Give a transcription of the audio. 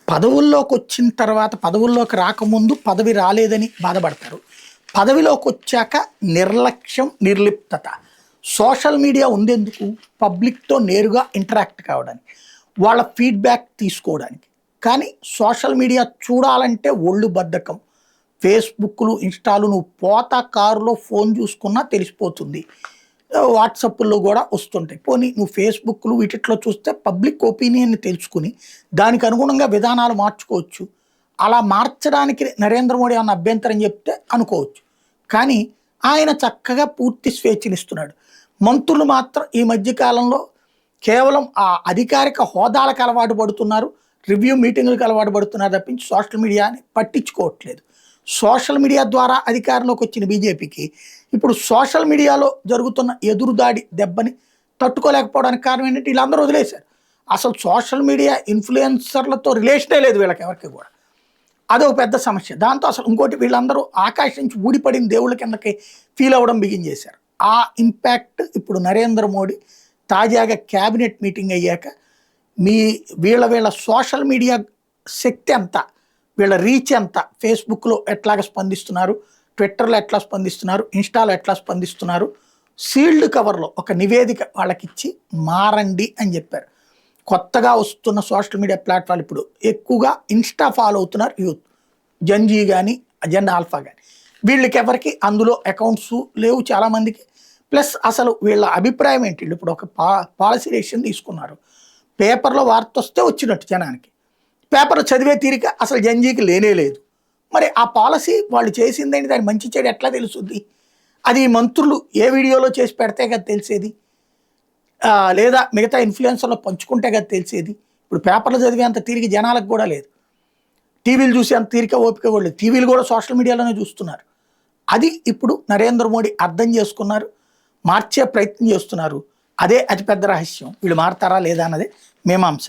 పదవుల్లోకి వచ్చిన తర్వాత పదవుల్లోకి రాకముందు పదవి రాలేదని బాధపడతారు. పదవిలోకి వచ్చాక నిర్లక్ష్యం, నిర్లిప్తత. సోషల్ మీడియా ఉండేందుకు పబ్లిక్‌తో నేరుగా ఇంటరాక్ట్ కావడానికి, వాళ్ళ ఫీడ్‌బ్యాక్ తీసుకోవడానికి. కానీ సోషల్ మీడియా చూడాలంటే ఒళ్ళు బద్ధకం. ఫేస్‌బుక్‌లు, ఇన్‌స్టాలు నువ్వు పోతా కారులో ఫోన్ చూసుకున్నా తెలిసిపోతుంది. వాట్సాప్‌లో కూడా వస్తుంటాయి. పోనీ నువ్వు ఫేస్‌బుక్‌లు వీటిట్లో చూస్తే పబ్లిక్ ఒపీనియన్‌ని తెలుసుకుని దానికి అనుగుణంగా విధానాలు మార్చుకోవచ్చు. అలా మార్చడానికి నరేంద్ర మోడీ ఏమన్నా అభ్యంతరం చెప్తే అనుకోవచ్చు. కానీ ఆయన చక్కగా పూర్తి స్వేచ్ఛనిస్తున్నాడు. మంత్రులు మాత్రం ఈ మధ్య కాలంలో కేవలం ఆ అధికారిక హోదాలకు అలవాటు పడుతున్నారు. రివ్యూ మీటింగులకు అలవాటు పడుతున్నారు తప్పించి సోషల్ మీడియాని పట్టించుకోవట్లేదు. సోషల్ మీడియా ద్వారా అధికారంలోకి వచ్చిన బీజేపీకి ఇప్పుడు సోషల్ మీడియాలో జరుగుతున్న ఎదురుదాడి దెబ్బని తట్టుకోలేకపోవడానికి కారణం ఏంటంటే వీళ్ళందరూ వదిలేశారు. అసలు సోషల్ మీడియా ఇన్ఫ్లుయెన్సర్లతో రిలేషనే లేదు వీళ్ళకి ఎవరికి కూడా. అదొక పెద్ద సమస్య. దాంతో అసలు ఇంకోటి వీళ్ళందరూ ఆకాశం నుంచి ఊడిపడిన దేవుళ్ళ కిందకి ఫీల్ అవ్వడం బిగించేశారు. ఆ ఇంపాక్ట్ ఇప్పుడు నరేంద్ర మోడీ తాజాగా క్యాబినెట్ మీటింగ్ అయ్యాక వీళ్ళ సోషల్ మీడియా శక్తి ఎంత, వీళ్ళ రీచ్ ఎంత, ఫేస్బుక్లో ఎట్లాగ స్పందిస్తున్నారు, ట్విట్టర్లో ఎట్లా స్పందిస్తున్నారు, ఇన్స్టాలో ఎట్లా స్పందిస్తున్నారు, సీల్డ్ కవర్లో ఒక నివేదిక వాళ్ళకిచ్చి మారండి అని చెప్పారు. కొత్తగా వస్తున్న సోషల్ మీడియా ప్లాట్ఫామ్ ఇప్పుడు ఎక్కువగా ఇన్స్టా ఫాలో అవుతున్నారు యూత్, జంజీ కానీ అజెండా ఆల్ఫా కానీ. వీళ్ళకి ఎవరికి అందులో అకౌంట్స్ లేవు చాలామందికి. ప్లస్ అసలు వీళ్ళ అభిప్రాయం ఏంటి, ఇప్పుడు ఒక పాలసీ డెసిషన్ తీసుకున్నారు, పేపర్లో వార్త వస్తే వచ్చినట్టు జనానికి, పేపర్ చదివే తీరిక అసలు జంజీకి లేనే లేదు. మరి ఆ పాలసీ వాళ్ళు చేసిందేంటి, దాని మంచి చెడు ఎట్లా తెలుస్తుంది? అది మంత్రులు ఏ వీడియోలో చేసి పెడితే కదా తెలిసేది, లేదా మిగతా ఇన్ఫ్లుయెన్సర్లో పంచుకుంటే కదా తెలిసేది. ఇప్పుడు పేపర్లు చదివే అంత తీరిక జనాలకు కూడా లేదు, టీవీలు చూసే అంత తీరిక ఓపిక కూడా లేదు. టీవీలు కూడా సోషల్ మీడియాలోనే చూస్తున్నారు. అది ఇప్పుడు నరేంద్ర మోడీ అర్థం చేసుకున్నారు, మార్చే ప్రయత్నం చేస్తున్నారు. అదే అతిపెద్ద రహస్యం. వీళ్ళు మారతారా లేదా అన్నదే మీమాంస.